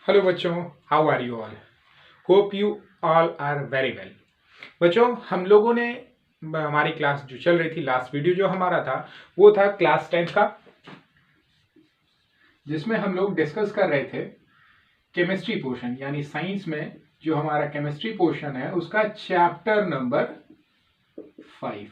Hello बच्चों, how are you all? Hope you all are very well. बच्चों, हम लोगों ने हमारी क्लास जो चल रही थी, लास्ट वीडियो जो हमारा था वो था क्लास 10 का, जिसमें हम लोग डिस्कस कर रहे थे केमिस्ट्री पोर्शन, यानी साइंस में जो हमारा केमिस्ट्री पोर्शन है उसका चैप्टर नंबर 5।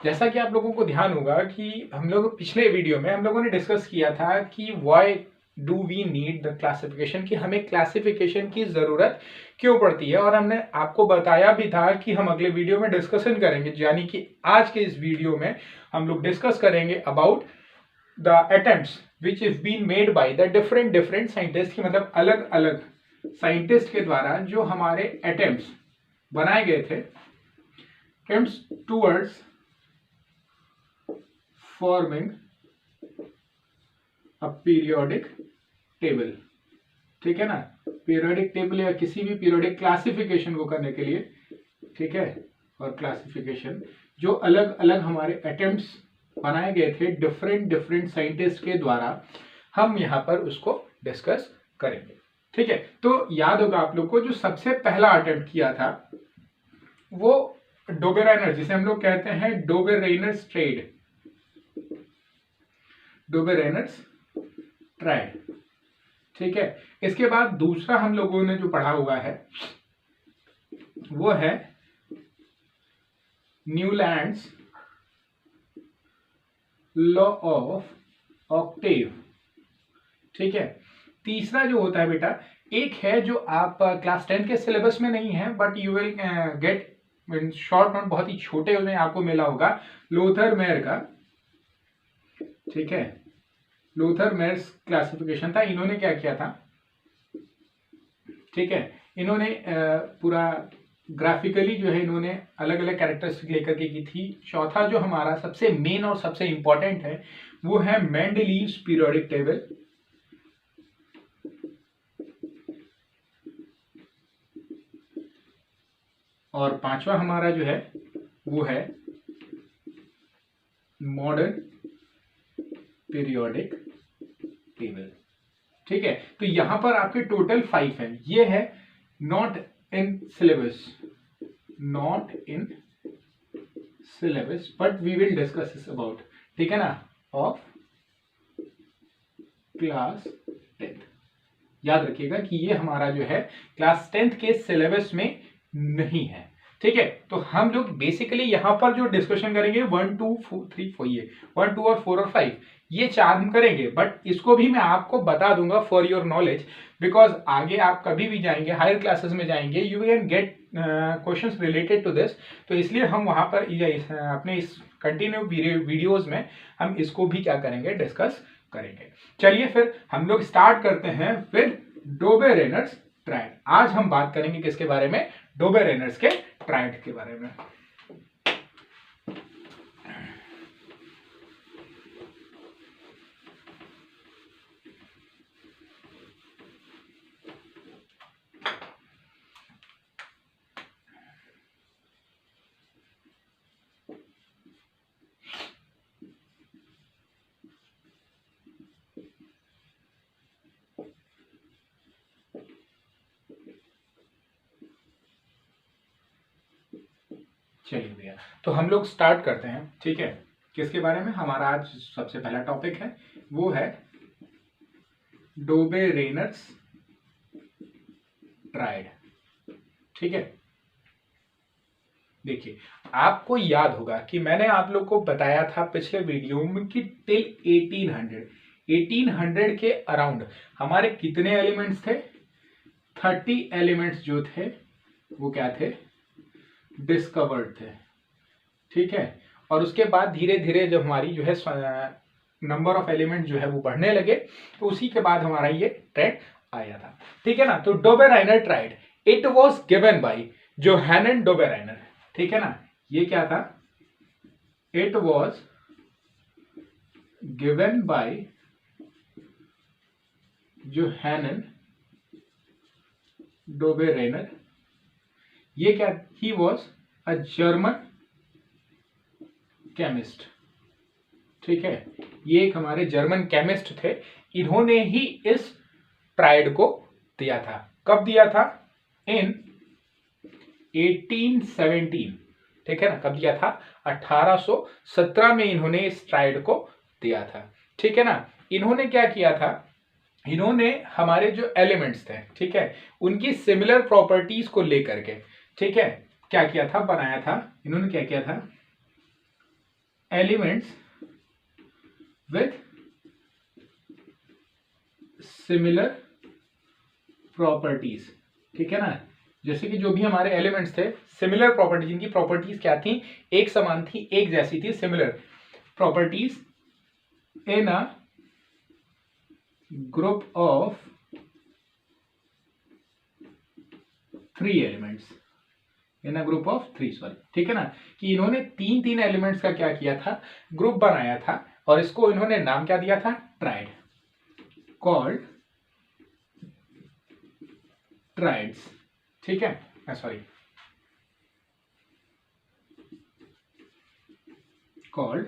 जैसा कि आप लोगों को ध्यान होगा कि हम लोग पिछले वीडियो में हम लोगों ने डिस्कस किया था कि why do we need the classification, कि हमें क्लासिफिकेशन की जरूरत क्यों पड़ती है। और हमने आपको बताया भी था कि हम अगले वीडियो में डिस्कशन करेंगे, यानी कि आज के इस वीडियो में हम लोग डिस्कस करेंगे about the attempts which is been made by the different scientist, की मतलब अलग अलग साइंटिस्ट के द्वारा जो हमारे अटेम्प्ट्स बनाए गए थे towards forming a periodic table. ठीक है ना, पीरियोडिक टेबल या किसी भी पीरियोडिक क्लासिफिकेशन को करने के लिए, ठीक है। और क्लासिफिकेशन जो अलग अलग हमारे अटेम्प्ट्स बनाए गए थे डिफरेंट साइंटिस्ट के द्वारा, हम यहाँ पर उसको डिस्कस करेंगे। ठीक है, तो याद होगा आप लोग को जो सबसे पहला अटेम्प्ट किया था वो डोबेरेनर, जिसे हम लोग कहते हैं डोबेरेनर्स ट्रायड। ठीक है, इसके बाद दूसरा हम लोगों ने जो पढ़ा हुआ है वो है न्यूलैंड्स लॉ ऑफ ऑक्टेव। ठीक है, तीसरा जो होता है बेटा, एक है जो आप क्लास 10 के सिलेबस में नहीं है, but you will get in short note, बहुत ही छोटे में आपको मिला होगा, लोथर मेयर का। ठीक है, लोथर मेयर्स क्लासिफिकेशन था। इन्होंने क्या किया था, ठीक है, इन्होंने पूरा ग्राफिकली जो है इन्होंने अलग अलग कैरेक्टरिस्टिक लेकर के की थी। चौथा जो हमारा सबसे मेन और सबसे इंपॉर्टेंट है वो है मेंडलीव्स पीरियोडिक टेबल। और पांचवा हमारा जो है वो है मॉडर्न पीरियोडिक टेबल। ठीक है, तो यहां पर आपके टोटल 5 है। ये है not in syllabus, but we will discuss this about, ठीक है ना, ऑफ क्लास 10। याद रखिएगा कि ये हमारा जो है क्लास 10 के सिलेबस में नहीं है। ठीक है, तो हम लोग बेसिकली यहां पर जो डिस्कशन करेंगे 1 2 3 4, ये 1 2 और 4 और 5, ये 4 हम करेंगे। बट इसको भी मैं आपको बता दूंगा फॉर योर नॉलेज, बिकॉज आगे आप कभी भी जाएंगे, हायर क्लासेस में जाएंगे, you can get questions related to this. तो इसलिए हम वहां पर अपने इस कंटिन्यू वीडियोज में हम इसको भी क्या करेंगे, डिस्कस करेंगे। चलिए फिर हम लोग स्टार्ट करते हैं विद डोबेरेनर्स ट्रायड। आज हम बात करेंगे किसके बारे में, डोबेरेनर्स के ट्रायड के बारे में। चलिए भैया, तो हम लोग स्टार्ट करते हैं। ठीक है, किसके बारे में, हमारा आज सबसे पहला टॉपिक है वो है डोबेरेनर्स ट्रायड। ठीक है, देखिए आपको याद होगा कि मैंने आप लोग को बताया था पिछले वीडियो में कि टिल 1800 के अराउंड हमारे कितने एलिमेंट्स थे, 30 एलिमेंट्स जो थे वो क्या थे, डिस्कवर्ड थे। ठीक है, और उसके बाद धीरे धीरे जब हमारी जो है नंबर ऑफ एलिमेंट जो है वो बढ़ने लगे, तो उसी के बाद हमारा ये ट्रेंड आया था। ठीक है ना, तो Dobereiner triad, it was given by Johann Dobereiner. ठीक है ना, ये क्या था, it was given by Johann Dobereiner. ये क्या, he was a German chemist. ठीक है, ये एक हमारे जर्मन केमिस्ट थे। इन्होंने ही इस ट्राइड को दिया था। कब दिया था? इन 1817, ठीक है ना। कब दिया था? 1817 में इन्होंने इस ट्राइड को दिया था, ठीक है ना। इन्होंने क्या किया था? इन्होंने हमारे जो एलिमेंट्स थे, ठीक है, उनकी सिमिलर प्रॉपर्टीज को लेकर के, ठीक है, क्या किया था? बनाया था। इन्होंने क्या किया था? एलिमेंट्स विथ सिमिलर प्रॉपर्टीज, ठीक है ना। जैसे कि जो भी हमारे एलिमेंट्स थे, सिमिलर प्रॉपर्टीज, इनकी प्रॉपर्टीज क्या थी? एक समान थी, एक जैसी थी, similar properties in a group of 3 elements, in a group of 3, sorry, ठीक है ना। कि इन्होंने तीन तीन एलिमेंट्स का क्या किया था? ग्रुप बनाया था, और इसको इन्होंने नाम क्या दिया था? ट्राइड, कॉल्ड ट्राइड्स, ठीक है, सॉरी, कॉल्ड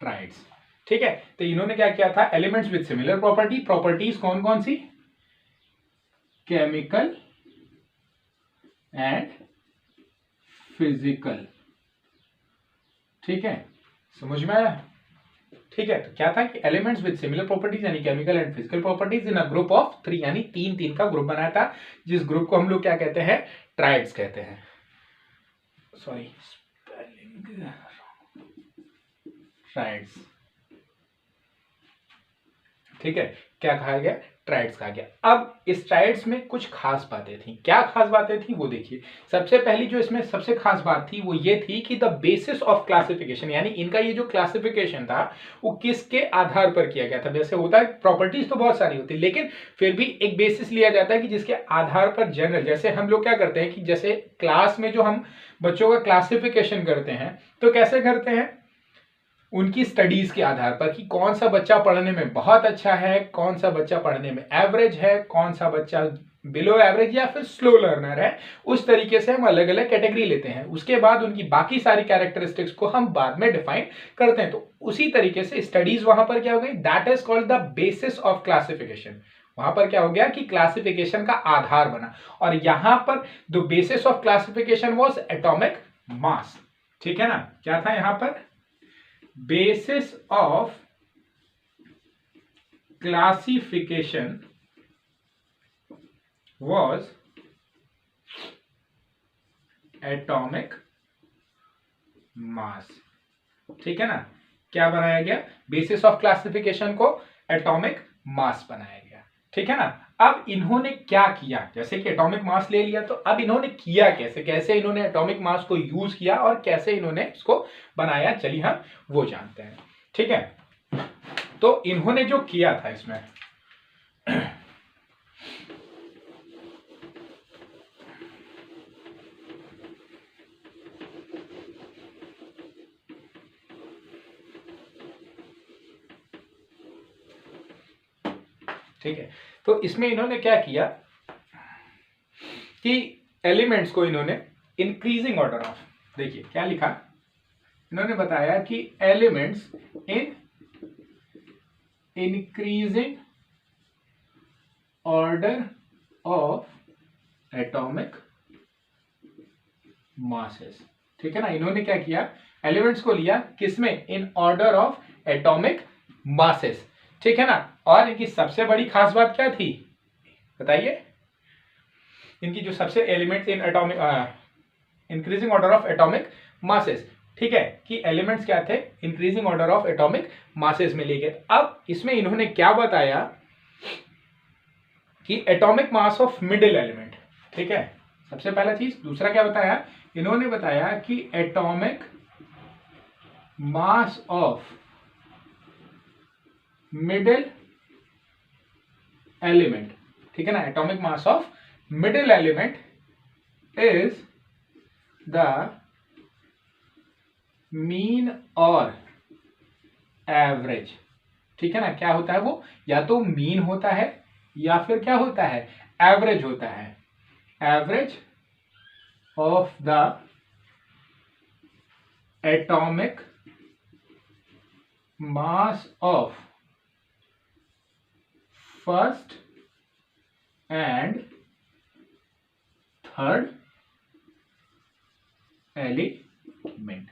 ट्राइड्स, ठीक है। तो इन्होंने क्या किया था? Elements with similar property, properties कौन कौन सी? केमिकल एंड फिजिकल, ठीक है, समझ में आया? ठीक है, तो क्या था कि एलिमेंट्स विद सिमिलर प्रॉपर्टीज यानी chemical and physical properties in a group of 3, यानी तीन तीन का ग्रुप बनाया था, जिस ग्रुप को हम लोग क्या कहते हैं? ट्राइड्स कहते हैं। सॉरी, स्पेलिंग, ट्राइड्स, ठीक है। क्या कहा गया? ट्राइड्स कहा गया। अब इस ट्राइड्स में कुछ खास बातें थी। क्या खास बातें थी वो देखिए। सबसे पहली जो इसमें सबसे खास बात थी वो ये थी कि द बेसिस ऑफ क्लासिफिकेशन, यानी इनका ये जो क्लासिफिकेशन था वो किसके आधार पर किया गया था। जैसे होता है, प्रॉपर्टीज तो बहुत सारी होती है, लेकिन फिर भी एक बेसिस लिया जाता है कि जिसके आधार पर जनरल, जैसे हम लोग क्या करते हैं कि जैसे क्लास में जो हम बच्चों का क्लासिफिकेशन करते हैं तो कैसे करते हैं? उनकी स्टडीज के आधार पर कि कौन सा बच्चा पढ़ने में बहुत अच्छा है, कौन सा बच्चा पढ़ने में एवरेज है, कौन सा बच्चा बिलो एवरेज या फिर स्लो लर्नर है। उस तरीके से हम अलग अलग कैटेगरी लेते हैं। उसके बाद उनकी बाकी सारी कैरेक्टरिस्टिक्स को हम बाद में डिफाइन करते हैं। तो उसी तरीके से स्टडीज वहां पर क्या हो गई? That is called the basis of classification. वहां पर क्या हो गया कि क्लासिफिकेशन का आधार बना। और यहां पर the basis of classification was atomic mass, ठीक है ना। क्या था यहां पर? basis of classification was atomic mass, ठीक है ना। क्या बनाया गया? बेसिस ऑफ क्लासिफिकेशन को एटॉमिक मास बनाया गया, ठीक है ना। अब इन्होंने क्या किया? जैसे कि एटॉमिक मास ले लिया, तो अब इन्होंने किया कैसे? कैसे इन्होंने एटॉमिक मास को यूज किया और कैसे इन्होंने इसको बनाया, चलिए हम वो जानते हैं, ठीक है। तो इन्होंने जो किया था इसमें ठीक है, तो इसमें इन्होंने क्या किया कि एलिमेंट्स को इन्होंने इंक्रीजिंग ऑर्डर ऑफ, देखिए क्या लिखा, इन्होंने बताया कि elements in increasing order of atomic masses, ठीक है ना। इन्होंने क्या किया? एलिमेंट्स को लिया किसमें? In order of atomic masses, ठीक है ना। और इनकी सबसे बड़ी खास बात क्या थी बताइए? इनकी जो सबसे elements in atomic increasing order of atomic masses, ठीक है, कि एलिमेंट्स क्या थे? Increasing order of atomic masses में ले गए। अब इसमें इन्होंने क्या बताया कि atomic mass of middle element, ठीक है, सबसे पहला चीज। दूसरा क्या बताया? इन्होंने बताया कि atomic mass of middle element, ठीक है ना। Atomic mass of middle element is the mean और एवरेज, ठीक है ना। क्या होता है वो? या तो मीन होता है या फिर क्या होता है? एवरेज होता है। Average of the atomic mass of first and third element.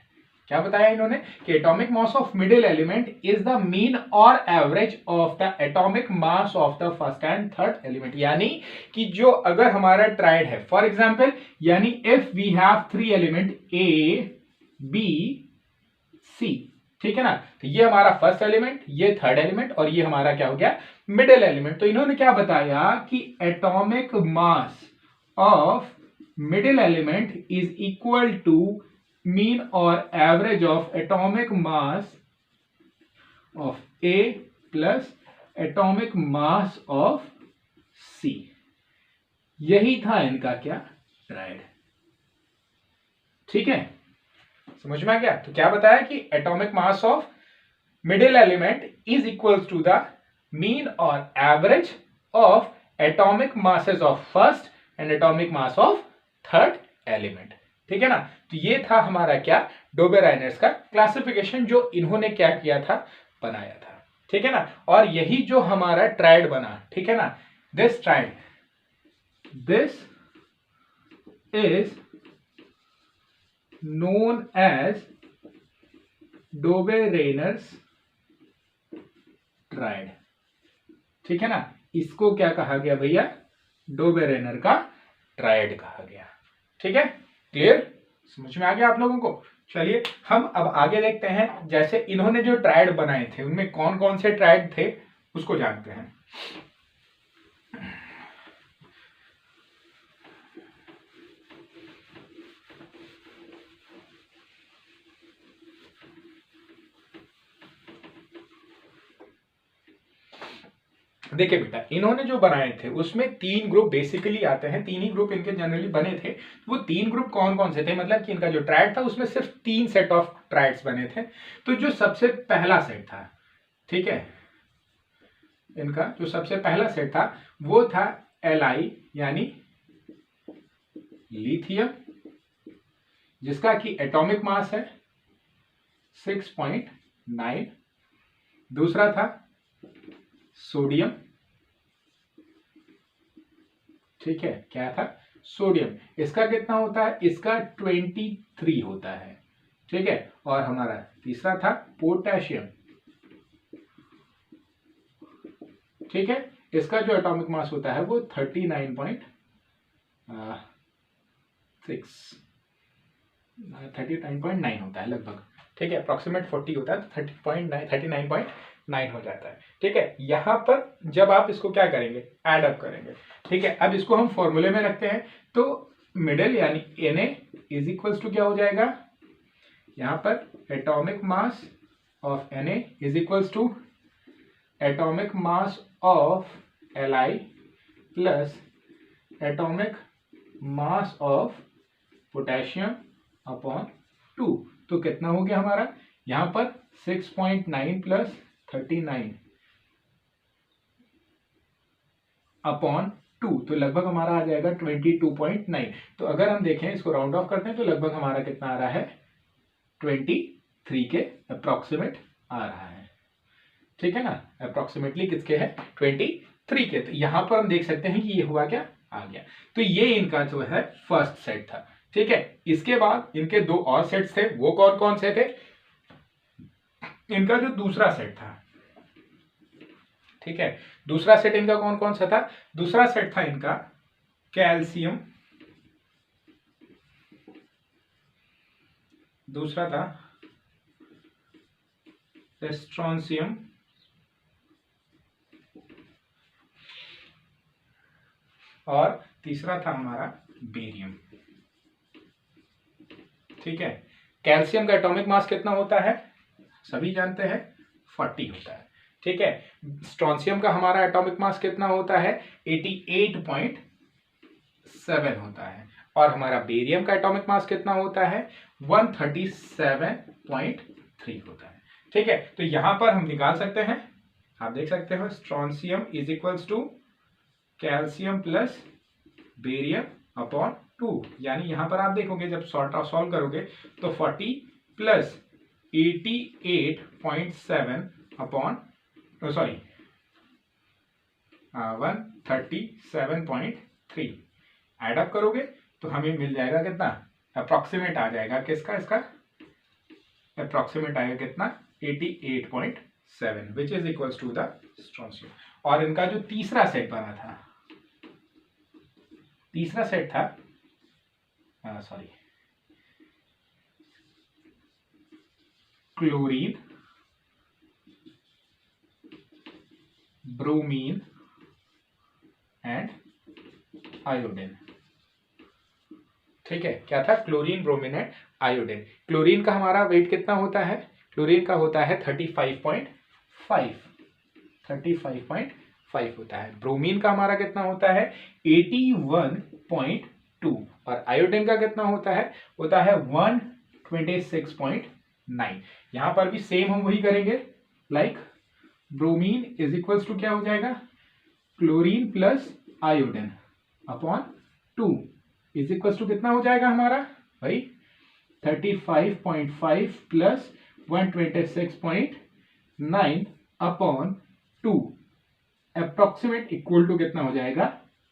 क्या बताया इन्होंने कि atomic mass of middle element is the mean और average of the atomic mass of the first and third element. यानी कि जो अगर हमारा ट्राइड है, फॉर एग्जांपल, यानी if we have three element A B C, ठीक है ना, तो ये हमारा फर्स्ट एलिमेंट, ये थर्ड एलिमेंट और ये हमारा क्या हो गया, मिडिल एलिमेंट। तो इन्होंने क्या बताया कि atomic mass of middle element is equal to mean और average of atomic mass of A plus atomic mass of C. यही था इनका क्या, ट्राइड। ठीक है, समझ में आ गया। तो क्या बताया कि atomic mass of middle element is equal to the mean और average of atomic masses of first and atomic mass of third element. ठीक है ना। तो ये था हमारा क्या, डोबेराइनर्स का क्लासिफिकेशन जो इन्होंने क्या किया था, बनाया था। ठीक है ना। और यही जो हमारा ट्राइड बना, ठीक है ना, this triad, this is known as Dobereiner's triad. ठीक है ना, इसको क्या कहा गया भैया, डोबेरेनर का ट्राइड कहा गया। ठीक है, क्लियर, समझ में आ गया आप लोगों को। चलिए हम अब आगे देखते हैं, जैसे इन्होंने जो ट्राइड बनाए थे उनमें कौन कौन से ट्राइड थे उसको जानते हैं। देखिए बेटा, इन्होंने जो बनाए थे उसमें तीन ग्रुप बेसिकली आते हैं, तीन ही ग्रुप इनके जनरली बने थे। वो तीन ग्रुप कौन कौन से थे, मतलब कि इनका जो ट्राइड था उसमें सिर्फ तीन सेट ऑफ ट्राइड्स बने थे। तो जो सबसे पहला सेट था, ठीक है, इनका जो सबसे पहला सेट था वो था Li यानी लिथियम, जिसका कि एटॉमिक मास है 6.9। दूसरा था सोडियम, ठीक है, क्या था, सोडियम, इसका कितना होता है, इसका 23 होता है। ठीक है, और हमारा तीसरा था पोटेशियम, ठीक है, इसका जो एटॉमिक मास होता है वो 39.9 होता है लगभग। ठीक है, अप्रोक्सीमेट 40 होता है, तो 39.9 हो जाता है। ठीक है, यहां पर जब आप इसको क्या करेंगे, ऐड अप करेंगे। ठीक है, अब इसको हम फॉर्मूले में रखते हैं, तो मिडिल यानी Na इज इक्वल्स टू क्या हो जाएगा, यहां पर atomic mass of Na is equals to atomic mass of Li plus atomic mass of potassium upon 2। तो कितना हो गया हमारा, यहां पर 6.9 प्लस 39 अपॉन 2, तो लगभग हमारा आ जाएगा 22.9। तो अगर हम देखें, इसको राउंड ऑफ करते हैं, तो लगभग हमारा कितना आ रहा है, 23 के अप्रोक्सीमेट आ रहा है। ठीक है ना, अप्रोक्सीमेटली किसके है, 23 के। तो यहां पर हम देख सकते हैं कि ये हुआ क्या, आ गया। तो ये इनका जो है फर्स्ट सेट था। ठीक है, इसके बाद इनके दो और सेट्स थे, वो कौन कौन से थे, इनका जो दूसरा सेट था, ठीक है, दूसरा सेट इनका कौन कौन सा था, दूसरा सेट था इनका कैल्शियम, दूसरा था स्ट्रोंशियम, और तीसरा था हमारा बेरियम। ठीक है, कैल्शियम का एटॉमिक मास कितना होता है, सभी जानते हैं, 40 होता है। ठीक है, स्ट्रोंशियम का हमारा एटॉमिक मास कितना होता है, 88.7 होता है, और हमारा बेरियम का एटॉमिक मास कितना होता है, 137.3 होता है। ठीक है, तो यहां पर हम निकाल सकते हैं, आप देख सकते हो, strontium is equals to calcium plus barium upon 2, यानी यहां पर आप देखोगे जब सॉल्व करोगे तो 40 plus 88.7 upon, sorry 137.3 add up करोगे तो हमें मिल जाएगा कितना, अप्रोक्सीमेट आ जाएगा किसका, इसका अप्रोक्सीमेट आएगा कितना 88.7 which is equals to the strontium. और इनका जो तीसरा सेट बना था, तीसरा सेट था क्लोरीन, ब्रोमीन एंड आयोडीन। ठीक है, क्या था, chlorine, bromine and iodine. Chlorine का हमारा वेट कितना होता है, क्लोरीन का होता है 35.5 होता है। ब्रोमीन का हमारा कितना होता है 81.2 और आयोडीन का कितना होता है 126.9। यहां पर भी सेम हम वही करेंगे, like bromine is equals to क्या हो जाएगा, chlorine plus iodine upon 2 is equals to कितना हो जाएगा हमारा भाई 35.5 plus 126.9 upon 2 approximate equal to कितना हो जाएगा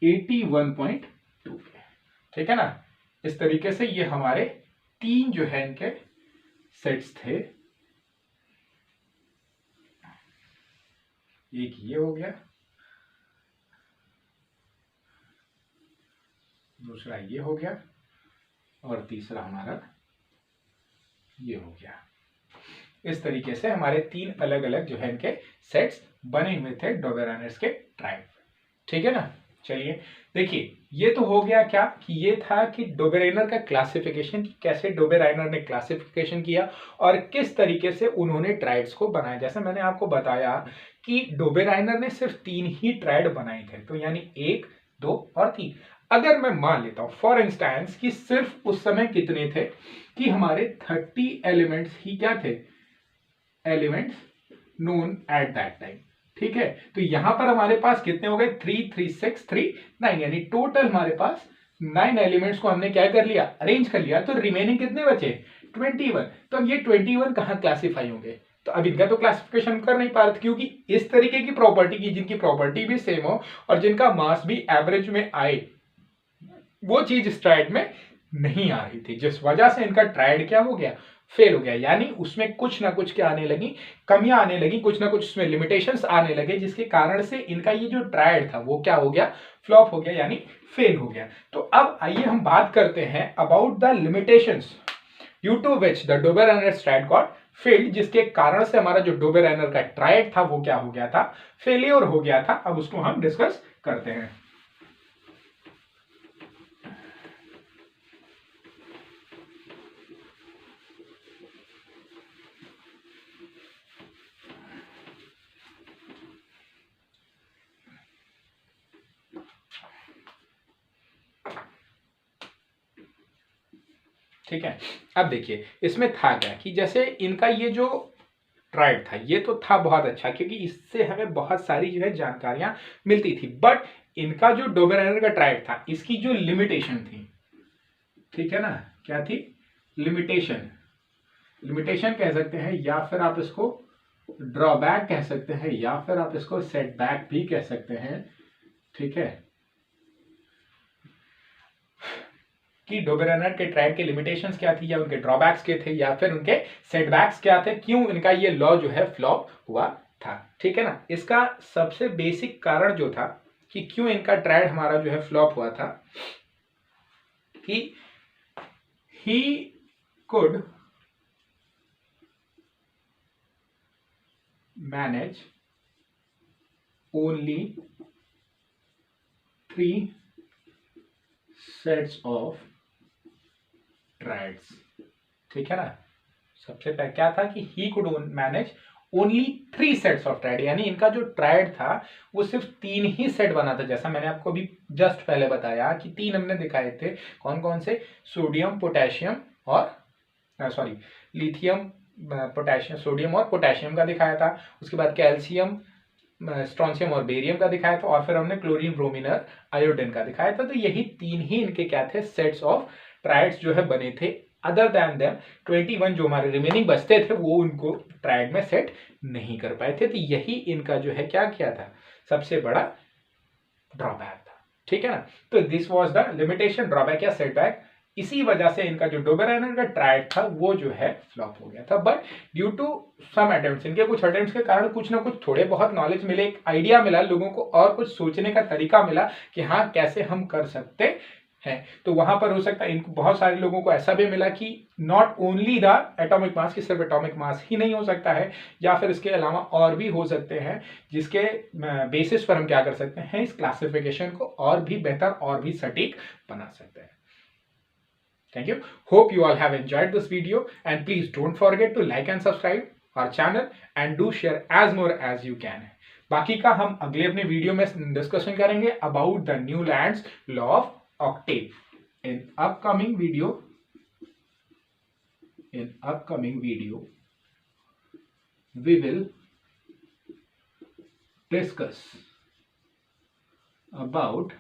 81.2। ठीक है ना। इस तरीके से ये हमारे तीन जो है इनके सेट्स थे, एक ये हो गया, दूसरा ये हो गया और तीसरा हमारा ये हो गया। इस तरीके से हमारे तीन अलग अलग जो है इनके सेट्स बने हुए थे डोबेराइनर्स के ट्राइब। ठीक है ना। चलिए देखिए, ये तो हो गया क्या कि ये था कि डोबेराइनर का क्लासिफिकेशन, कैसे डोबेराइनर ने क्लासिफिकेशन किया और किस तरीके से उन्होंने ट्राइड्स को बनाया। जैसे मैंने आपको बताया कि डोबेराइनर ने सिर्फ 3 ही ट्राइड बनाए थे, तो यानी 1, 2 और 3। अगर मैं मान लेता हूं फॉर इंस्टेंस कि सिर्फ उस समय कितने थे कि हमारे 30 एलिमेंट्स ही क्या थे, elements known at that time. ठीक है, तो यहां पर हमारे पास कितने हो गए 3, 3, 6, 3, 9, यानी टोटल हमारे पास 9 एलिमेंट्स को हमने क्या कर लिया, अरेंज कर लिया। तो रिमेनिंग कितने बचे 21। तो अब ये 21 कहां क्लासिफाई होंगे, तो अब इनका तो क्लासिफिकेशन कर नहीं पा रहे थे, क्योंकि इस तरीके की प्रॉपर्टी की जिनकी प्रॉपर्टी भी सेम हो और जिनका मास भी एवरेज में आए, वो चीज इस ट्राइड में नहीं आ रही थी, जिस वजह से इनका ट्राइड क्या हो गया, फेल हो गया। यानी उसमें कुछ ना कुछ क्या आने लगी, कमियां आने लगी, कुछ ना कुछ उसमें लिमिटेशंस आने लगे, जिसके कारण से इनका ये जो ट्राइड था वो क्या हो गया, फ्लॉप हो गया, यानी फेल हो गया। तो अब आइए हम बात करते हैं about the limitations due to which the Dobereiner triad got failed, जिसके कारण से हमारा जो डोबेराइनर का ट्राइड था वो क्या हो गया था, फेलियर हो गया था। अब उसको हम डिस्कस करते हैं। ठीक है, अब देखिए इसमें था क्या कि जैसे इनका ये जो ट्राइड था ये तो था बहुत अच्छा, क्योंकि इससे हमें बहुत सारी जो है जानकारियां मिलती थी। बट इनका जो डोबेराइनर का ट्राइड था इसकी जो लिमिटेशन थी, ठीक है ना, क्या थी, लिमिटेशन, लिमिटेशन कह सकते हैं, या फिर आप इसको ड्रॉबैक कह सकते हैं, या फिर आप इसको सेटबैक भी कह सकते हैं। ठीक है, कि डोबेराइनर के ट्राइड के लिमिटेशंस क्या थी, या उनके ड्रॉबैक्स के थे, या फिर उनके सेटबैक्स क्या थे, क्यों इनका ये लॉ जो है फ्लॉप हुआ था। ठीक है ना। इसका सबसे बेसिक कारण जो था कि क्यों इनका ट्राइड हमारा जो है फ्लॉप हुआ था, कि he could manage only 3 sets of triads. ठीक है ना। सबसे पहले क्या था कि he could manage only 3 sets of tried, यानी इनका जो ट्राइड था वो सिर्फ 3 ही सेट बना था। जैसा मैंने आपको अभी जस्ट पहले बताया कि 3 हमने दिखाए थे, कौन कौन से, सोडियम, पोटेशियम और लिथियम, पोटेशियम, सोडियम और पोटेशियम का दिखाया था। उसके बाद कैल्शियम, स्ट्रॉन्शियम और बेरियम का दिखाया था, और फिर हमने क्लोरीन, ब्रोमीन और आयोडीन का दिखाया था। तो यही 3 ही इनके क्या थे, सेट्स ऑफ ट्राइड्स जो है बने थे। अदर दैन देम 21 जो हमारे रिमेनिंग बचते थे वो उनको ट्राइड में सेट नहीं कर पाए थे। तो यही इनका जो है क्या किया था, सबसे बड़ा ड्रॉबैक था, ठीक है ना। तो this was the limitation, drawback या सेटबैक। इसी वजह से इनका जो डोबेरेनर का ट्रायड था वो जो है फ्लॉप हो गया था। But due to some attempts, इनके कुछ अटेम्प्ट्स के कारण कुछ ना कुछ थोड़े बहुत नॉलेज मिले, एक आइडिया मिला लोगों को, और कुछ सोचने का तरीका मिला कि हाँ कैसे हम कर सकते हैं। तो वहां पर हो सकता है इनको, बहुत सारे लोगों को ऐसा भी मिला कि नॉट ओनली द एटॉमिक मास, की सिर्फ एटॉमिक मास ही नहीं हो सकता है, या फिर इसके अलावा और भी हो सकते हैं, जिसके बेसिस पर हम क्या कर सकते हैं, इस क्लासिफिकेशन को और भी बेहतर और भी सटीक बना सकते हैं। Thank you. Hope you all have enjoyed this video, and please don't forget to like and subscribe our channel and do share as more as you can. बाकी का हम अगले अपने वीडियो में डिस्कशन करेंगे about the Newlands law of Octave in upcoming video we will discuss about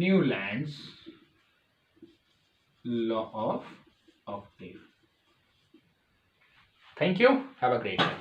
Newland's law of octave. Thank you. Have a great day.